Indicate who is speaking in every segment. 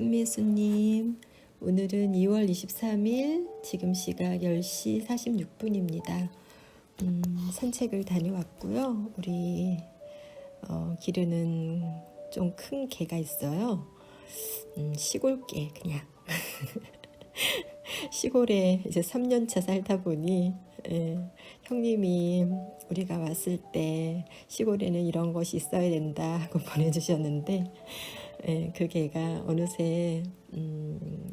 Speaker 1: 참미수님, 오늘은 2월 23일, 지금 시각 10시 46분입니다. 산책을 다녀왔고요. 우리 기르는 좀 큰 개가 있어요. 시골개 그냥. 시골에 이제 3년차 살다 보니 형님이 우리가 왔을 때 시골에는 이런 것이 있어야 된다 하고 보내주셨는데 그 개가 어느새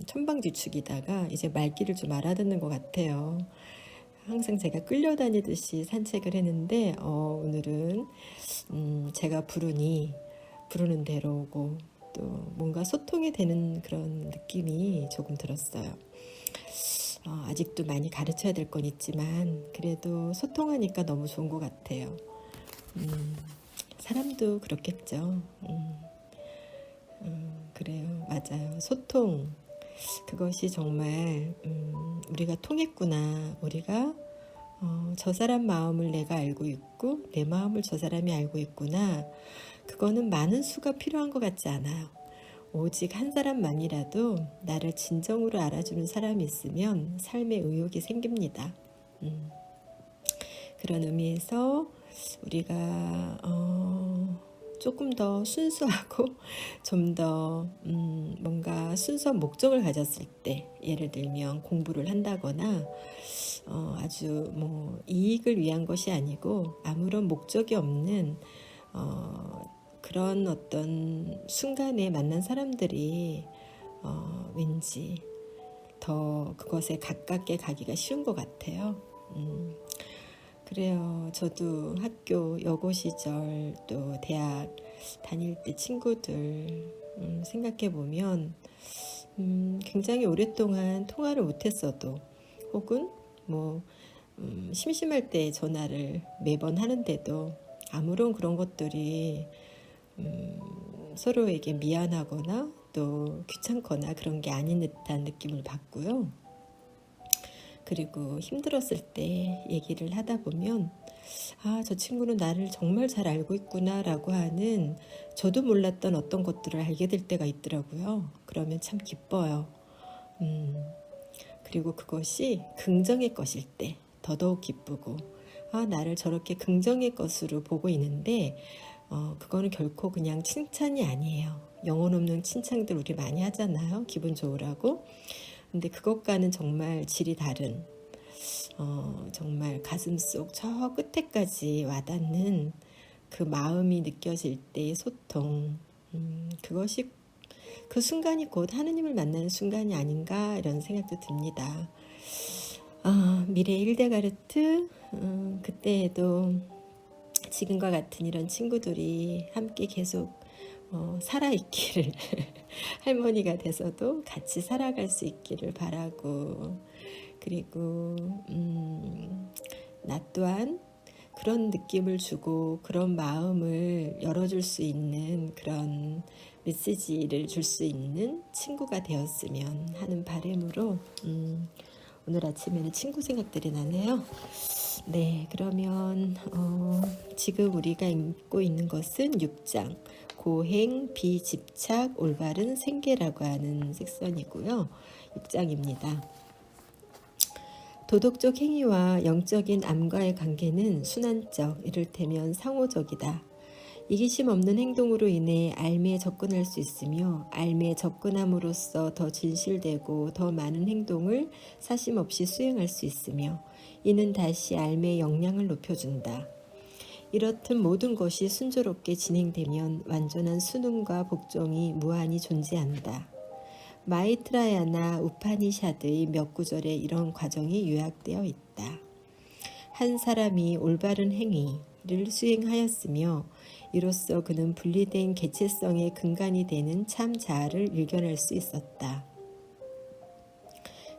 Speaker 1: 천방지축이다가 이제 말귀를 좀 알아듣는 것 같아요. 항상 제가 끌려다니듯이 산책을 했는데 오늘은 제가 부르는 대로 오고 또 뭔가 소통이 되는 그런 느낌이 조금 들었어요. 아직도 많이 가르쳐야 될 건 있지만 그래도 소통하니까 너무 좋은 것 같아요. 사람도 그렇겠죠. 그래요. 맞아요. 소통. 그것이 정말 우리가 통했구나. 우리가 저 사람 마음을 내가 알고 있고 내 마음을 저 사람이 알고 있구나. 그거는 많은 수가 필요한 것 같지 않아요. 오직 한 사람만이라도 나를 진정으로 알아주는 사람이 있으면 삶에 의욕이 생깁니다. 그런 의미에서 우리가 조금 더 순수하고 좀 더 뭔가 순수한 목적을 가졌을 때, 예를 들면 공부를 한다거나 아주 뭐 이익을 위한 것이 아니고 아무런 목적이 없는 그런 어떤 순간에 만난 사람들이 왠지 더 그것에 가깝게 가기가 쉬운 것 같아요. 그래요. 저도 학교 여고 시절 또 대학 다닐 때 친구들 생각해 보면 굉장히 오랫동안 통화를 못했어도 혹은 뭐 심심할 때 전화를 매번 하는데도 아무런 그런 것들이 서로에게 미안하거나 또 귀찮거나 그런 게 아닌 듯한 느낌을 받고요. 그리고 힘들었을 때 얘기를 하다 보면 저 친구는 나를 정말 잘 알고 있구나 라고 하는 저도 몰랐던 어떤 것들을 알게 될 때가 있더라고요. 그러면 참 기뻐요. 그리고 그것이 긍정의 것일 때 더더욱 기쁘고 나를 저렇게 긍정의 것으로 보고 있는데 그거는 결코 그냥 칭찬이 아니에요. 영혼 없는 칭찬들 우리 많이 하잖아요. 기분 좋으라고. 근데 그것과는 정말 질이 다른 정말 가슴속 저 끝에까지 와닿는 그 마음이 느껴질 때의 소통, 그것이 그 순간이 곧 하느님을 만나는 순간이 아닌가 이런 생각도 듭니다. 미래 일데가르트 그때에도 지금과 같은 이런 친구들이 함께 계속 살아있기를 할머니가 돼서도 같이 살아갈 수 있기를 바라고, 그리고 나 또한 그런 느낌을 주고 그런 마음을 열어줄 수 있는 그런 메시지를 줄 수 있는 친구가 되었으면 하는 바람으로 오늘 아침에는 친구 생각들이 나네요. 네, 그러면 지금 우리가 읽고 있는 것은 6장 고행, 비집착, 올바른 생계라고 하는 섹션이고요. 6장입니다. 도덕적 행위와 영적인 암과의 관계는 순환적, 이를테면 상호적이다. 이기심 없는 행동으로 인해 알매에 접근할 수 있으며 알매에 접근함으로써 더 진실되고 더 많은 행동을 사심 없이 수행할 수 있으며 이는 다시 알매의 역량을 높여준다. 이렇듯 모든 것이 순조롭게 진행되면 완전한 순응과 복종이 무한히 존재한다. 마이트라야나 우파니샤드의 몇 구절에 이런 과정이 요약되어 있다. 한 사람이 올바른 행위를 수행하였으며 이로써 그는 분리된 개체성의 근간이 되는 참 자아를 일견할 수 있었다.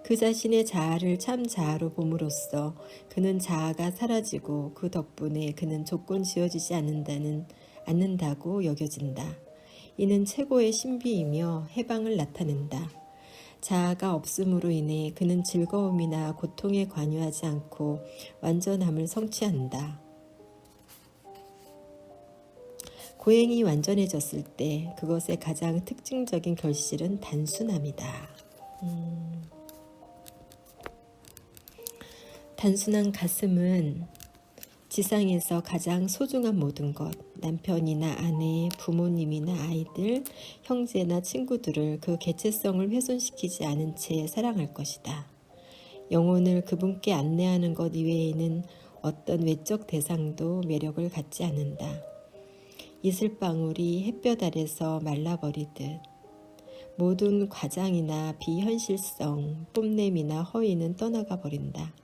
Speaker 1: 그 자신의 자아를 참 자아로 봄으로써 그는 자아가 사라지고 그 덕분에 그는 조건 지어지지 않는다고 여겨진다. 이는 최고의 신비이며 해방을 나타낸다. 자아가 없음으로 인해 그는 즐거움이나 고통에 관여하지 않고 완전함을 성취한다. 보행이 완전해졌을 때 그것의 가장 특징적인 결실은 단순함이다. 단순한 가슴은 지상에서 가장 소중한 모든 것, 남편이나 아내, 부모님이나 아이들, 형제나 친구들을 그 개체성을 훼손시키지 않은 채 사랑할 것이다. 영혼을 그분께 안내하는 것 이외에는 어떤 외적 대상도 매력을 갖지 않는다. 이슬방울이 햇볕 아래서 말라버리듯 모든 과장이나 비현실성, 뽐냄이나 허위는 떠나가 버린다.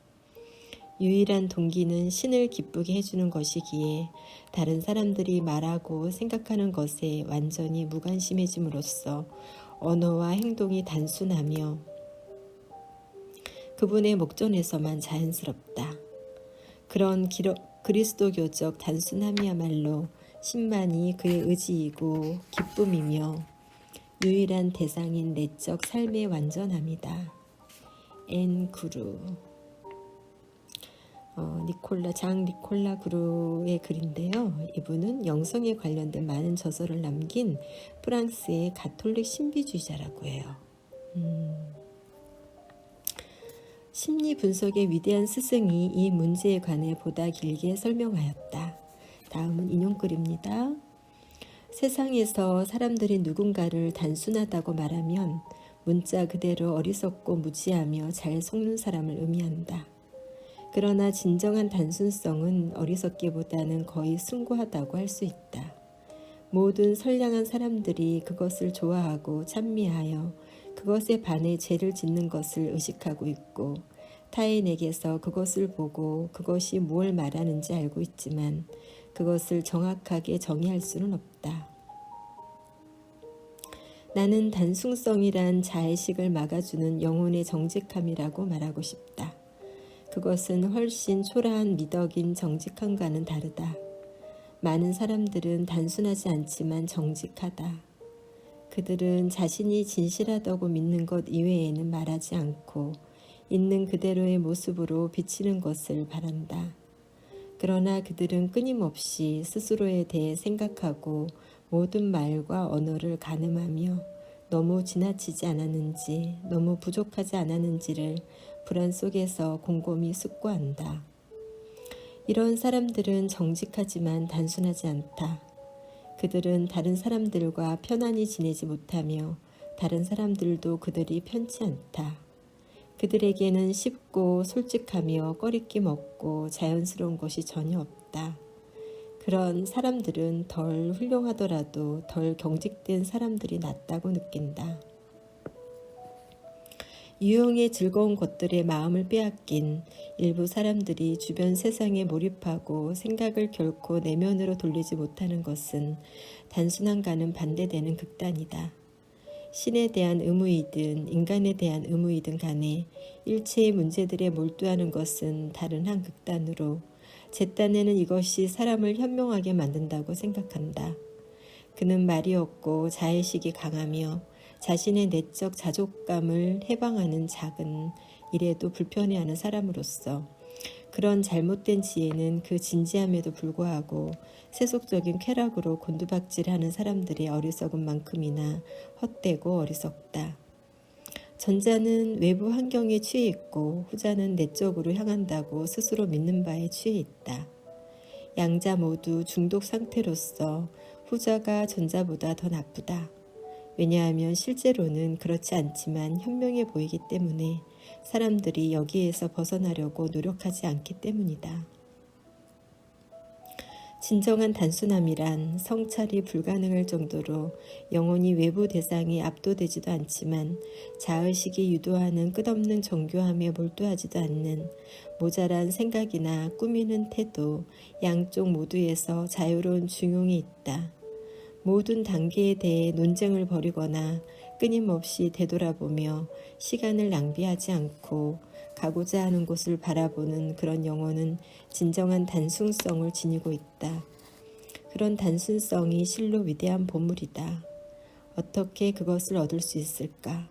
Speaker 1: 유일한 동기는 신을 기쁘게 해주는 것이기에 다른 사람들이 말하고 생각하는 것에 완전히 무관심해짐으로써 언어와 행동이 단순하며 그분의 목전에서만 자연스럽다. 그런 그리스도교적 단순함이야말로 신만이 그의 의지이고 기쁨이며 유일한 대상인 내적 삶의 완전함이다. 앤 구루 장 니콜라 구루의 글인데요. 이분은 영성에 관련된 많은 저서를 남긴 프랑스의 가톨릭 신비주의자라고 해요. 심리 분석의 위대한 스승이 이 문제에 관해 보다 길게 설명하였다. 다음은 인용글입니다. 세상에서 사람들이 누군가를 단순하다고 말하면 문자 그대로 어리석고 무지하며 잘 속는 사람을 의미한다. 그러나 진정한 단순성은 어리석기보다는 거의 숭고하다고 할 수 있다. 모든 선량한 사람들이 그것을 좋아하고 찬미하여 그것에 반해 죄를 짓는 것을 의식하고 있고 타인에게서 그것을 보고 그것이 무엇을 말하는지 알고 있지만 그것을 정확하게 정의할 수는 없다. 나는 단순성이란 자의식을 막아주는 영혼의 정직함이라고 말하고 싶다. 그것은 훨씬 초라한 미덕인 정직함과는 다르다. 많은 사람들은 단순하지 않지만 정직하다. 그들은 자신이 진실하다고 믿는 것 이외에는 말하지 않고 있는 그대로의 모습으로 비치는 것을 바란다. 그러나 그들은 끊임없이 스스로에 대해 생각하고 모든 말과 언어를 가늠하며 너무 지나치지 않았는지, 너무 부족하지 않았는지를 불안 속에서 곰곰이 숙고한다. 이런 사람들은 정직하지만 단순하지 않다. 그들은 다른 사람들과 편안히 지내지 못하며 다른 사람들도 그들이 편치 않다. 그들에게는 쉽고 솔직하며 꺼리낌 없고 자연스러운 것이 전혀 없다. 그런 사람들은 덜 훌륭하더라도 덜 경직된 사람들이 낫다고 느낀다. 유용의 즐거운 것들에 마음을 빼앗긴 일부 사람들이 주변 세상에 몰입하고 생각을 결코 내면으로 돌리지 못하는 것은 단순함과는 반대되는 극단이다. 신에 대한 의무이든 인간에 대한 의무이든 간에 일체의 문제들에 몰두하는 것은 다른 한 극단으로 제 딴에는 이것이 사람을 현명하게 만든다고 생각한다. 그는 말이 없고 자의식이 강하며 자신의 내적 자족감을 해방하는 작은 일에도 불편해하는 사람으로서 그런 잘못된 지혜는 그 진지함에도 불구하고 세속적인 쾌락으로 곤두박질하는 사람들의 어리석은 만큼이나 헛되고 어리석다. 전자는 외부 환경에 취해 있고 후자는 내적으로 향한다고 스스로 믿는 바에 취해 있다. 양자 모두 중독 상태로서 후자가 전자보다 더 나쁘다. 왜냐하면 실제로는 그렇지 않지만 현명해 보이기 때문에 사람들이 여기에서 벗어나려고 노력하지 않기 때문이다. 진정한 단순함이란 성찰이 불가능할 정도로 영혼이 외부 대상에 압도되지도 않지만 자의식이 유도하는 끝없는 정교함에 몰두하지도 않는 모자란 생각이나 꾸미는 태도, 양쪽 모두에서 자유로운 중용이 있다. 모든 단계에 대해 논쟁을 벌이거나 끊임없이 되돌아보며 시간을 낭비하지 않고 가고자 하는 곳을 바라보는 그런 영혼은 진정한 단순성을 지니고 있다. 그런 단순성이 실로 위대한 보물이다. 어떻게 그것을 얻을 수 있을까?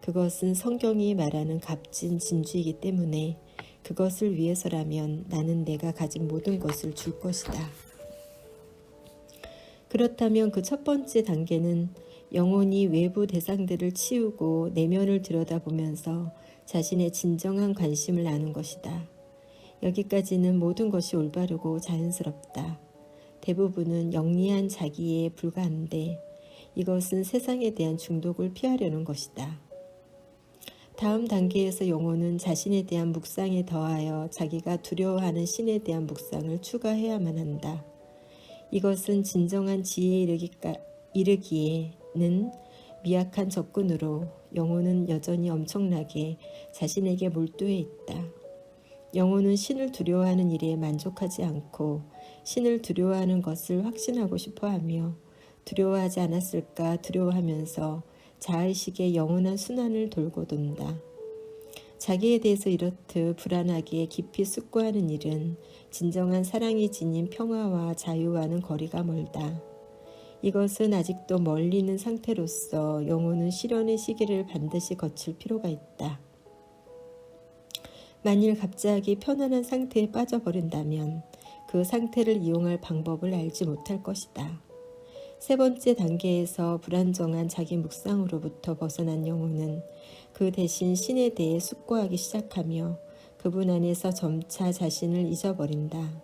Speaker 1: 그것은 성경이 말하는 값진 진주이기 때문에 그것을 위해서라면 나는 내가 가진 모든 것을 줄 것이다. 그렇다면 그 첫 번째 단계는 영혼이 외부 대상들을 치우고 내면을 들여다보면서 자신의 진정한 관심을 아는 것이다. 여기까지는 모든 것이 올바르고 자연스럽다. 대부분은 영리한 자기에 불과한데 이것은 세상에 대한 중독을 피하려는 것이다. 다음 단계에서 영혼은 자신에 대한 묵상에 더하여 자기가 두려워하는 신에 대한 묵상을 추가해야만 한다. 이것은 진정한 지혜에 이르기에는 미약한 접근으로 영혼은 여전히 엄청나게 자신에게 몰두해 있다. 영혼은 신을 두려워하는 일에 만족하지 않고 신을 두려워하는 것을 확신하고 싶어하며 두려워하지 않았을까 두려워하면서 자의식의 영원한 순환을 돌고 돈다. 자기에 대해서 이렇듯 불안하게 깊이 숙고하는 일은 진정한 사랑이 지닌 평화와 자유와는 거리가 멀다. 이것은 아직도 멀리 있는 상태로서 영혼은 실현의 시기를 반드시 거칠 필요가 있다. 만일 갑자기 편안한 상태에 빠져버린다면 그 상태를 이용할 방법을 알지 못할 것이다. 세 번째 단계에서 불안정한 자기 묵상으로부터 벗어난 영혼은 그 대신 신에 대해 숙고하기 시작하며 그분 안에서 점차 자신을 잊어버린다.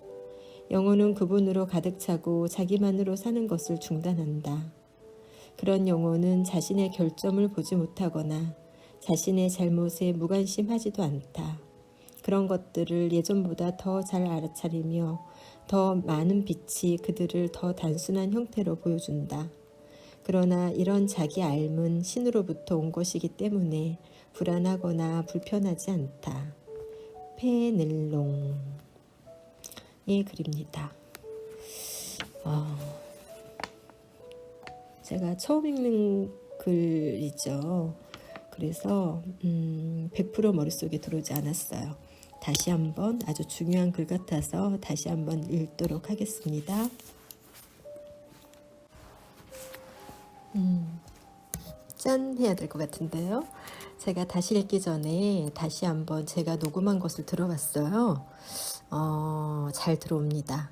Speaker 1: 영혼은 그분으로 가득 차고 자기만으로 사는 것을 중단한다. 그런 영혼은 자신의 결점을 보지 못하거나 자신의 잘못에 무관심하지도 않다. 그런 것들을 예전보다 더 잘 알아차리며 더 많은 빛이 그들을 더 단순한 형태로 보여준다. 그러나 이런 자기 알은 신으로부터 온 것이기 때문에 불안하거나 불편하지 않다. 페넬롱의 글입니다. 제가 처음 읽는 글이죠. 그래서 100% 머릿속에 들어오지 않았어요. 다시 한번 아주 중요한 글 같아서 다시 한번 읽도록 하겠습니다. 짠 해야 될 것 같은데요. 제가 다시 읽기 전에 다시 한번 제가 녹음한 것을 들어봤어요. 잘 들어옵니다.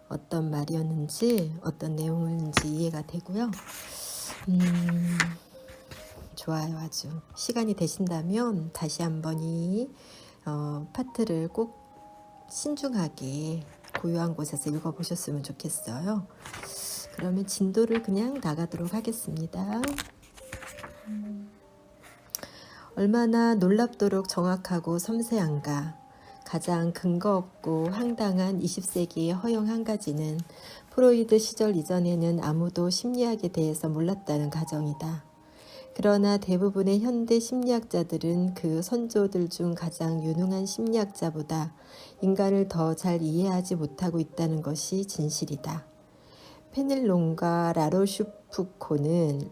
Speaker 1: 어떤 말이었는지 어떤 내용인지 이해가 되고요. 좋아요. 아주 시간이 되신다면 다시 한번 이 파트를 꼭 신중하게 고요한 곳에서 읽어보셨으면 좋겠어요. 그러면 진도를 그냥 나가도록 하겠습니다. 얼마나 놀랍도록 정확하고 섬세한가. 가장 근거 없고 황당한 20세기의 허영 한 가지는 프로이드 시절 이전에는 아무도 심리학에 대해서 몰랐다는 가정이다. 그러나 대부분의 현대 심리학자들은 그 선조들 중 가장 유능한 심리학자보다 인간을 더 잘 이해하지 못하고 있다는 것이 진실이다. 페넬롱과 라루슈프코는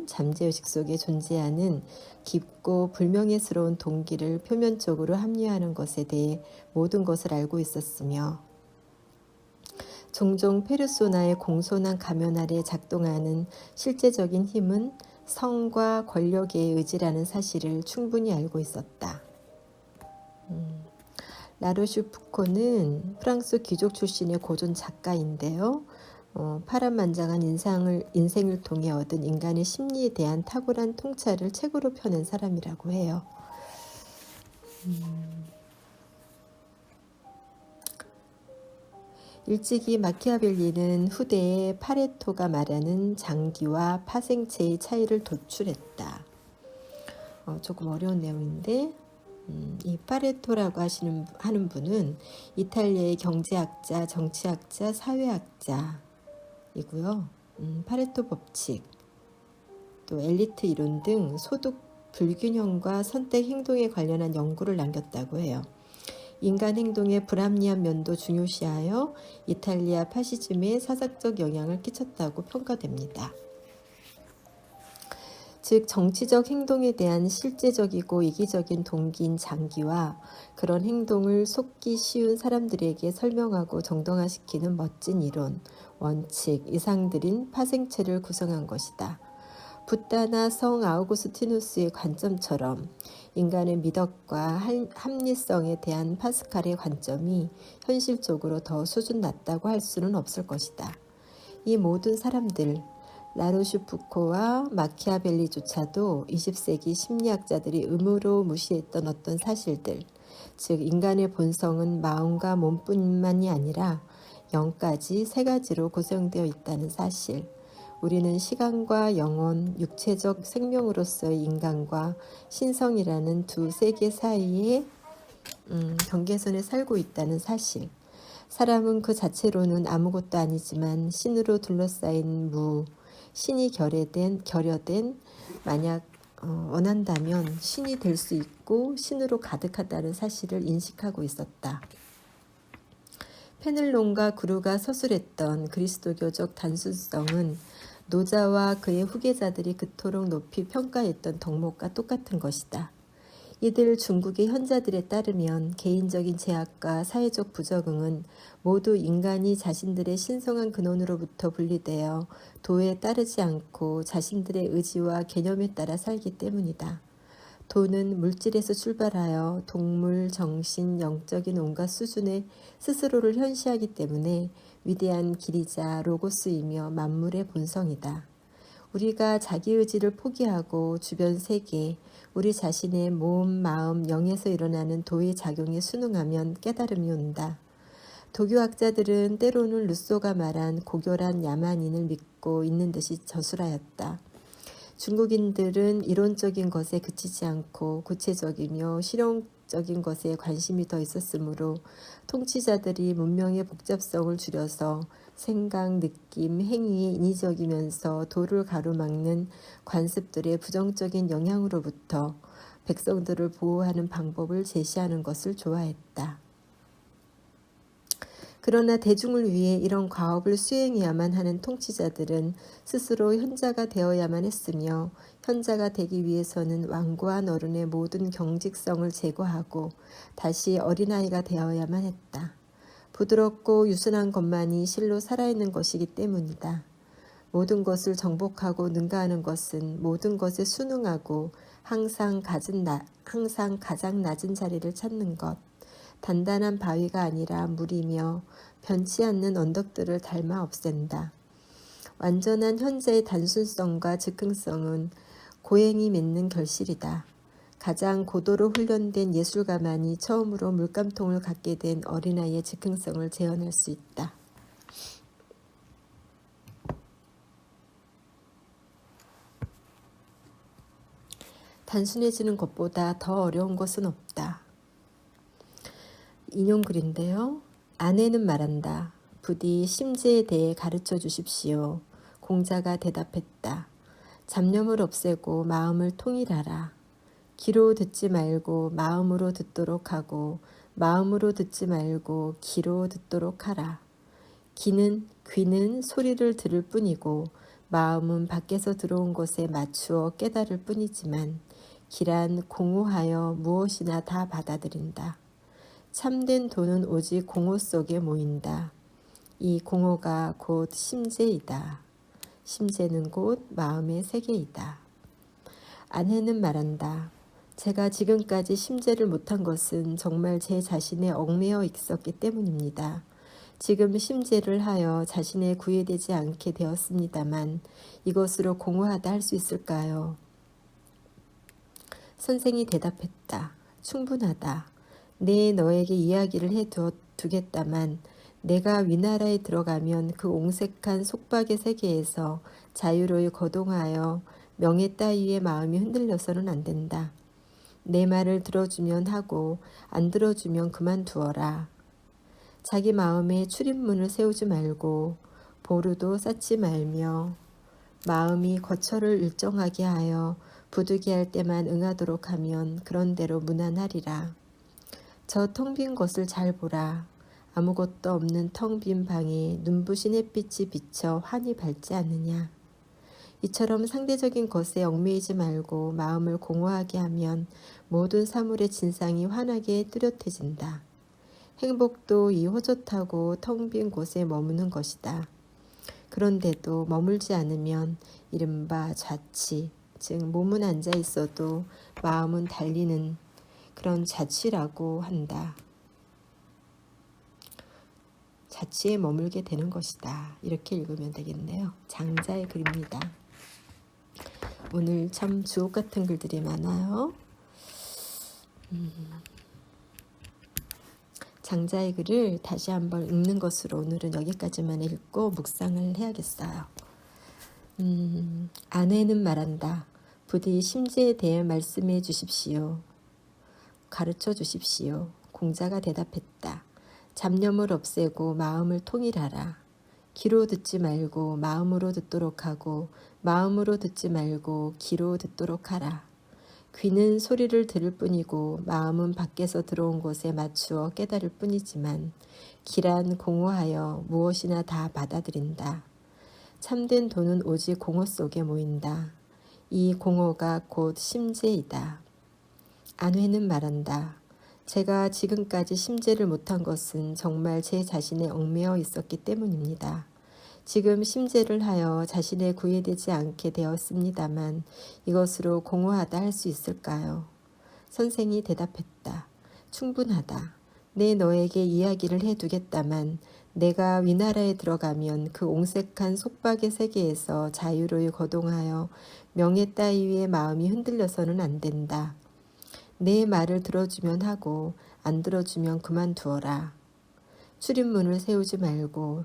Speaker 1: 잠재의식 속에 존재하는 깊고 불명예스러운 동기를 표면적으로 합리화하는 것에 대해 모든 것을 알고 있었으며 종종 페르소나의 공손한 가면 아래 작동하는 실제적인 힘은 성과 권력의 의지라는 사실을 충분히 알고 있었다. 라루슈프코는 프랑스 귀족 출신의 고전 작가인데요. 파란만장한 인생을 통해 얻은 인간의 심리에 대한 탁월한 통찰을 책으로 펴낸 사람이라고 해요. 일찍이 마키아벨리는 후대에 파레토가 말하는 장기와 파생체의 차이를 도출했다. 조금 어려운 내용인데 이 파레토라고 하는 분은 이탈리아의 경제학자, 정치학자, 사회학자이고요. 파레토 법칙, 또 엘리트 이론 등 소득 불균형과 선택 행동에 관련한 연구를 남겼다고 해요. 인간 행동의 불합리한 면도 중요시하여 이탈리아 파시즘에 사사적 영향을 끼쳤다고 평가됩니다. 즉 정치적 행동에 대한 실제적이고 이기적인 동기인 장기와 그런 행동을 속기 쉬운 사람들에게 설명하고 정당화시키는 멋진 이론, 원칙, 이상들인 파생체를 구성한 것이다. 붓다나 성 아우구스티누스의 관점처럼 인간의 미덕과 합리성에 대한 파스칼의 관점이 현실적으로 더 수준 낮다고 할 수는 없을 것이다. 이 모든 사람들, 라로슈푸코와 마키아벨리조차도 20세기 심리학자들이 의무로 무시했던 어떤 사실들, 즉 인간의 본성은 마음과 몸뿐만이 아니라 영까지 세 가지로 구성되어 있다는 사실, 우리는 시간과 영혼, 육체적 생명으로서의 인간과 신성이라는 두 세계 사이에 경계선에 살고 있다는 사실, 사람은 그 자체로는 아무것도 아니지만 신으로 둘러싸인 신이 결여된 만약 원한다면 신이 될 수 있고 신으로 가득하다는 사실을 인식하고 있었다. 페넬론과 그루가 서술했던 그리스도교적 단순성은 노자와 그의 후계자들이 그토록 높이 평가했던 덕목과 똑같은 것이다. 이들 중국의 현자들에 따르면 개인적인 제약과 사회적 부적응은 모두 인간이 자신들의 신성한 근원으로부터 분리되어 도에 따르지 않고 자신들의 의지와 개념에 따라 살기 때문이다. 도는 물질에서 출발하여 동물, 정신, 영적인 온갖 수준에 스스로를 현시하기 때문에 위대한 길이자 로고스이며 만물의 본성이다. 우리가 자기 의지를 포기하고 주변 세계, 우리 자신의 몸, 마음, 영에서 일어나는 도의 작용에 순응하면 깨달음이 온다. 도교학자들은 때로는 루소가 말한 고결한 야만인을 믿고 있는 듯이 저술하였다. 중국인들은 이론적인 것에 그치지 않고 구체적이며 실용적인 것에 관심이 더 있었으므로 통치자들이 문명의 복잡성을 줄여서 생각, 느낌, 행위에 인위적이면서 도를 가로막는 관습들의 부정적인 영향으로부터 백성들을 보호하는 방법을 제시하는 것을 좋아했다. 그러나 대중을 위해 이런 과업을 수행해야만 하는 통치자들은 스스로 현자가 되어야만 했으며 현자가 되기 위해서는 완고한 어른의 모든 경직성을 제거하고 다시 어린아이가 되어야만 했다. 부드럽고 유순한 것만이 실로 살아있는 것이기 때문이다. 모든 것을 정복하고 능가하는 것은 모든 것에 순응하고 항상 가장 낮은 자리를 찾는 것, 단단한 바위가 아니라 물이며 변치 않는 언덕들을 닮아 없앤다. 완전한 현재의 단순성과 즉흥성은 고행이 맺는 결실이다. 가장 고도로 훈련된 예술가만이 처음으로 물감통을 갖게 된 어린아이의 즉흥성을 재현할 수 있다. 단순해지는 것보다 더 어려운 것은 없다. 인용글인데요. 아내는 말한다. 부디 심재에 대해 가르쳐 주십시오. 공자가 대답했다. 잡념을 없애고 마음을 통일하라. 귀로 듣지 말고 마음으로 듣도록 하고 마음으로 듣지 말고 귀로 듣도록 하라. 귀는 소리를 들을 뿐이고 마음은 밖에서 들어온 것에 맞추어 깨달을 뿐이지만 귀란 공허하여 무엇이나 다 받아들인다. 참된 도는 오직 공허 속에 모인다. 이 공허가 곧 심재이다. 심재는 곧 마음의 세계이다. 아내는 말한다. 제가 지금까지 심재를 못한 것은 정말 제 자신에 얽매여 있었기 때문입니다. 지금 심재를 하여 자신에 구애되지 않게 되었습니다만 이것으로 공허하다 할 수 있을까요? 선생이 대답했다. 충분하다. 너에게 이야기를 해두겠다만 내가 위나라에 들어가면 그 옹색한 속박의 세계에서 자유로이 거동하여 명예 따위의 마음이 흔들려서는 안 된다. 내 말을 들어주면 하고 안 들어주면 그만두어라. 자기 마음에 출입문을 세우지 말고 보루도 쌓지 말며 마음이 거처를 일정하게 하여 부득이할 때만 응하도록 하면 그런대로 무난하리라. 저 텅 빈 것을 잘 보라. 아무것도 없는 텅 빈 방에 눈부신 햇빛이 비쳐 환히 밝지 않느냐. 이처럼 상대적인 것에 얽매이지 말고 마음을 공허하게 하면 모든 사물의 진상이 환하게 뚜렷해진다. 행복도 이 호젓하고 텅 빈 곳에 머무는 것이다. 그런데도 머물지 않으면 이른바 좌치, 즉 몸은 앉아 있어도 마음은 달리는 그런 자취라고 한다. 자취에 머물게 되는 것이다. 이렇게 읽으면 되겠네요. 장자의 글입니다. 오늘 참 주옥 같은 글들이 많아요. 장자의 글을 다시 한번 읽는 것으로 오늘은 여기까지만 읽고 묵상을 해야겠어요. 아내는 말한다. 부디 심지에 대해 말씀해 주십시오. 가르쳐 주십시오. 공자가 대답했다. 잡념을 없애고 마음을 통일하라. 귀로 듣지 말고 마음으로 듣도록 하고 마음으로 듣지 말고 귀로 듣도록 하라. 귀는 소리를 들을 뿐이고 마음은 밖에서 들어온 것에 맞추어 깨달을 뿐이지만 귀란 공허하여 무엇이나 다 받아들인다. 참된 도는 오직 공허 속에 모인다. 이 공허가 곧 심재이다. 안회는 말한다. 제가 지금까지 심재를 못한 것은 정말 제 자신에 얽매여 있었기 때문입니다. 지금 심재를 하여 자신에 구애되지 않게 되었습니다만 이것으로 공허하다 할 수 있을까요? 선생이 대답했다. 충분하다. 내 너에게 이야기를 해두겠다만 내가 위나라에 들어가면 그 옹색한 속박의 세계에서 자유로이 거동하여 명예 따위의 마음이 흔들려서는 안 된다. 내 말을 들어주면 하고 안 들어주면 그만두어라. 출입문을 세우지 말고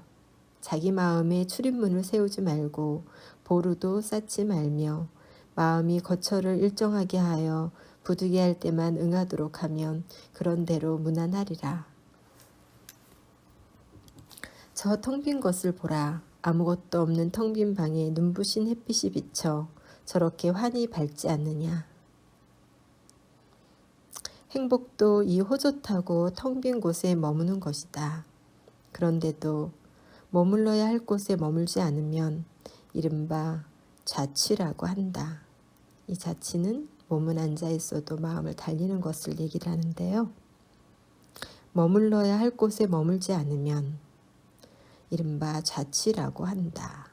Speaker 1: 자기 마음에 출입문을 세우지 말고 보루도 쌓지 말며 마음이 거처를 일정하게 하여 부득이 할 때만 응하도록 하면 그런 대로 무난하리라. 저 텅 빈 것을 보라. 아무것도 없는 텅 빈 방에 눈부신 햇빛이 비쳐 저렇게 환히 밝지 않느냐. 행복도 이 호젓하고 텅 빈 곳에 머무는 것이다. 그런데도 머물러야 할 곳에 머물지 않으면 이른바 자취라고 한다. 이 자취는 몸은 앉아 있어도 마음을 달리는 것을 얘기를 하는데요. 머물러야 할 곳에 머물지 않으면 이른바 자취라고 한다.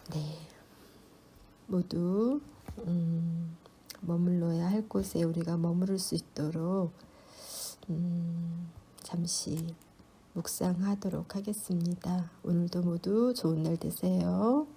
Speaker 1: 네, 모두 머물러야 할 곳에 우리가 머무를 수 있도록 잠시 묵상하도록 하겠습니다. 오늘도 모두 좋은 날 되세요.